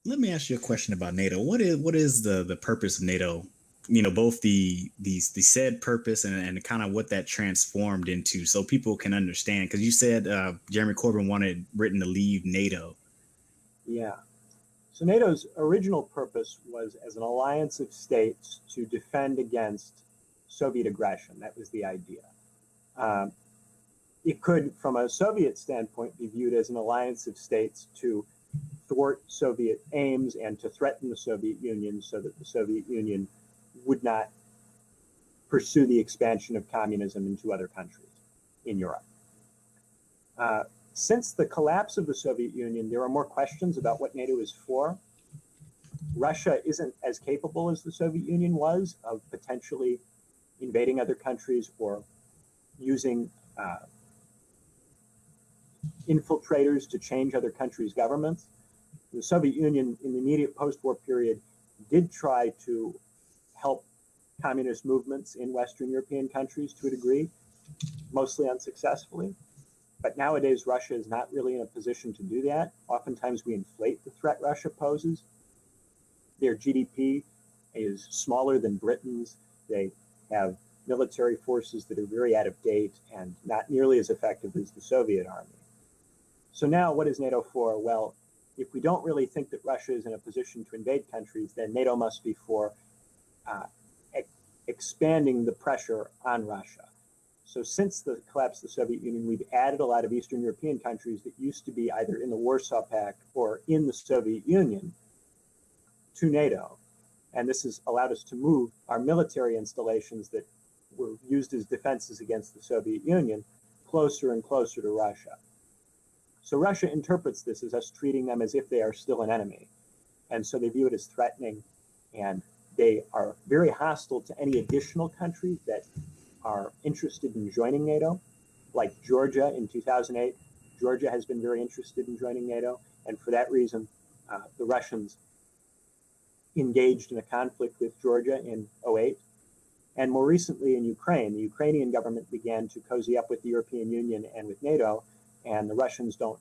Let me ask you a question about NATO. What is the purpose of NATO? Both the said purpose and kind of what that transformed into, so people can understand. Because you said Jeremy Corbyn wanted Britain to leave NATO. Yeah. So NATO's original purpose was as an alliance of states to defend against Soviet aggression. That was the idea. It could, from a Soviet standpoint, be viewed as an alliance of states to thwart Soviet aims and to threaten the Soviet Union so that the Soviet Union would not pursue the expansion of communism into other countries in Europe. Since the collapse of the Soviet Union, there are more questions about what NATO is for. Russia isn't as capable as the Soviet Union was of potentially invading other countries or using infiltrators to change other countries' governments. The Soviet Union in the immediate post-war period did try to help communist movements in Western European countries to a degree, mostly unsuccessfully. But nowadays, Russia is not really in a position to do that. Oftentimes, we inflate the threat Russia poses. Their GDP is smaller than Britain's. They have military forces that are very out of date and not nearly as effective as the Soviet army. So now, what is NATO for? Well, if we don't really think that Russia is in a position to invade countries, then NATO must be for expanding the pressure on Russia. So since the collapse of the Soviet Union, we've added a lot of Eastern European countries that used to be either in the Warsaw Pact or in the Soviet Union to NATO. And this has allowed us to move our military installations that were used as defenses against the Soviet Union closer and closer to Russia. So Russia interprets this as us treating them as if they are still an enemy. And so they view it as threatening, and they are very hostile to any additional countries that are interested in joining NATO, like Georgia in 2008. Georgia has been very interested in joining NATO, and for that reason, the Russians engaged in a conflict with Georgia in 2008. And more recently in Ukraine, the Ukrainian government began to cozy up with the European Union and with NATO, and the Russians do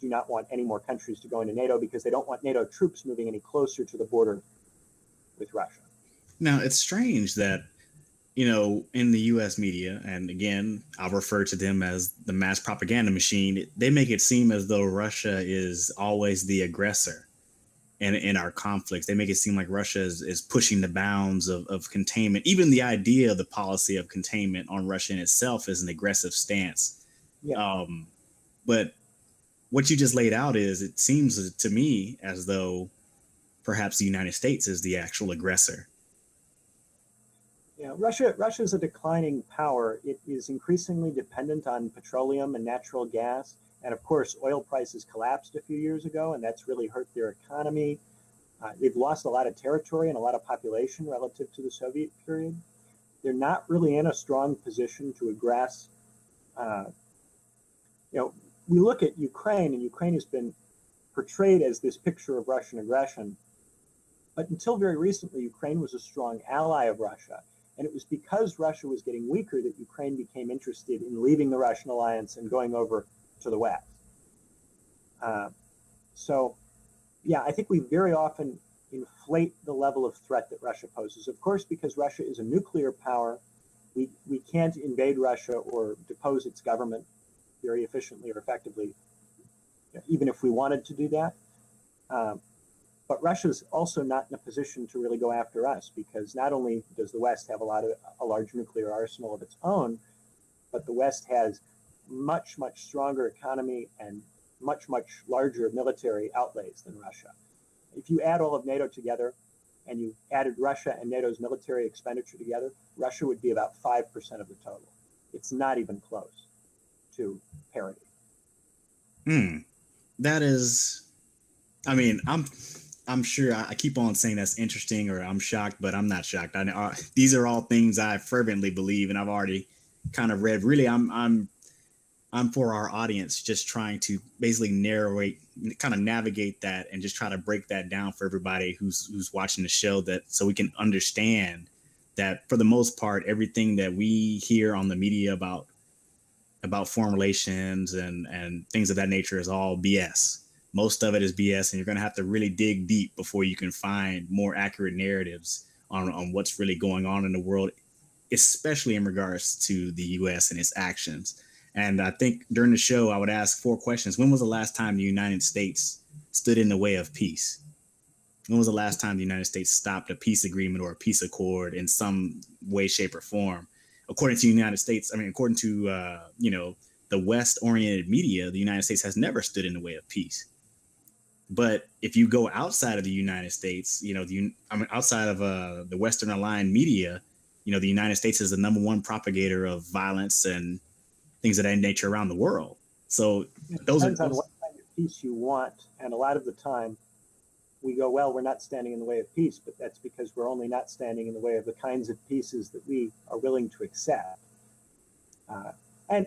not want any more countries to go into NATO because they don't want NATO troops moving any closer to the border with Russia. Now, it's strange that, in the U.S. media, and again, I'll refer to them as the mass propaganda machine, they make it seem as though Russia is always the aggressor in our conflicts. They make it seem like Russia is pushing the bounds of containment. Even the idea of the policy of containment on Russia in itself is an aggressive stance. Yeah. But what you just laid out is, it seems to me as though perhaps the United States is the actual aggressor. Yeah, Russia is a declining power. It is increasingly dependent on petroleum and natural gas. And of course, oil prices collapsed a few years ago, and that's really hurt their economy. They've lost a lot of territory and a lot of population relative to the Soviet period. They're not really in a strong position to aggress. We look at Ukraine, and Ukraine has been portrayed as this picture of Russian aggression. But until very recently, Ukraine was a strong ally of Russia. And it was because Russia was getting weaker that Ukraine became interested in leaving the Russian alliance and going over to the West. I think we very often inflate the level of threat that Russia poses. Of course, because Russia is a nuclear power, we can't invade Russia or depose its government very efficiently or effectively, even if we wanted to do that. But Russia is also not in a position to really go after us, because not only does the West have a large nuclear arsenal of its own, but the West has much, much stronger economy and much, much larger military outlays than Russia. If you add all of NATO together and you added Russia and NATO's military expenditure together, Russia would be about 5% of the total. It's not even close to parity. That is, I'm sure I keep on saying that's interesting, or I'm shocked, but I'm not shocked. These are all things I fervently believe, and I've already kind of read. Really, I'm for our audience, just trying to basically navigate that, and just try to break that down for everybody who's watching the show, so we can understand that for the most part, everything that we hear on the media about foreign relations and things of that nature is all BS. most of it is BS, and you're going to have to really dig deep before you can find more accurate narratives on what's really going on in the world, especially in regards to the U.S. and its actions. And I think during the show, I would ask 4 questions. When was the last time the United States stood in the way of peace? When was the last time the United States stopped a peace agreement or a peace accord in some way, shape, or form? According to the United States, according to, the West-oriented media, the United States has never stood in the way of peace. But if you go outside of the United States, outside of the Western-aligned media, the United States is the number one propagator of violence and things of that nature around the world. So those depends on what kind of peace you want. And a lot of the time we go, well, we're not standing in the way of peace, but that's because we're only not standing in the way of the kinds of pieces that we are willing to accept. And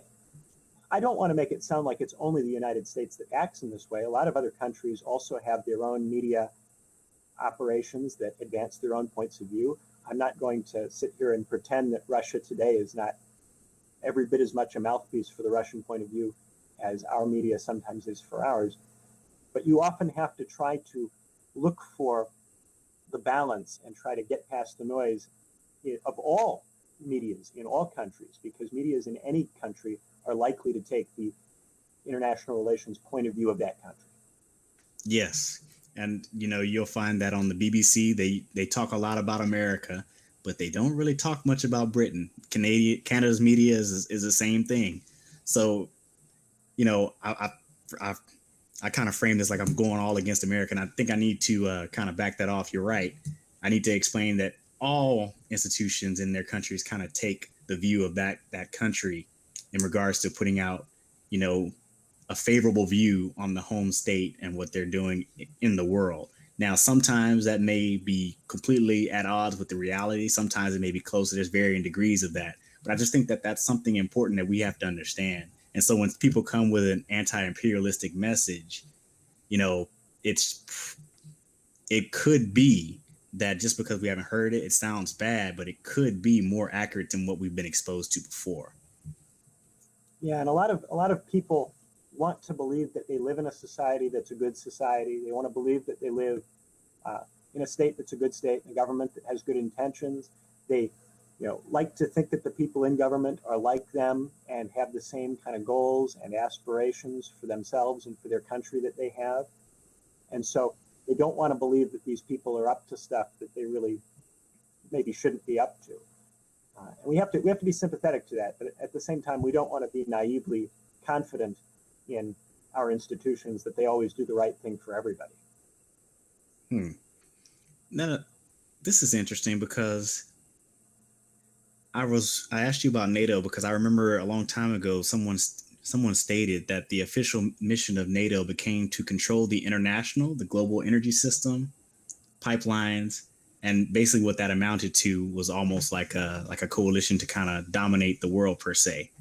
I don't want to make it sound like it's only the United States that acts in this way. A lot of other countries also have their own media operations that advance their own points of view. I'm not going to sit here and pretend that Russia today is not every bit as much a mouthpiece for the Russian point of view as our media sometimes is for ours. But you often have to try to look for the balance and try to get past the noise of all medias in all countries, because medias in any country are likely to take the international relations point of view of that country. Yes. And, you'll find that on the BBC, they talk a lot about America, but they don't really talk much about Britain. Canada's media is the same thing. So, I kind of frame this like I'm going all against America, and I think I need to kind of back that off. You're right. I need to explain that all institutions in their countries kind of take the view of that country in regards to putting out, a favorable view on the home state and what they're doing in the world. Now, sometimes that may be completely at odds with the reality. Sometimes it may be close. There's varying degrees of that. But I just think that that's something important that we have to understand. And so when people come with an anti-imperialistic message, it could be that just because we haven't heard it, it sounds bad, but it could be more accurate than what we've been exposed to before. Yeah, and a lot of people want to believe that they live in a society that's a good society. They want to believe that they live in a state that's a good state, in a government that has good intentions. They like to think that the people in government are like them and have the same kind of goals and aspirations for themselves and for their country that they have. And so they don't want to believe that these people are up to stuff that they really maybe shouldn't be up to. And we have to be sympathetic to that, but at the same time, we don't want to be naively confident in our institutions that they always do the right thing for everybody. Now, this is interesting because I asked you about NATO because I remember a long time ago someone stated that the official mission of NATO became to control the global energy system, pipelines, and basically what that amounted to was almost like a coalition to kind of dominate the world per se.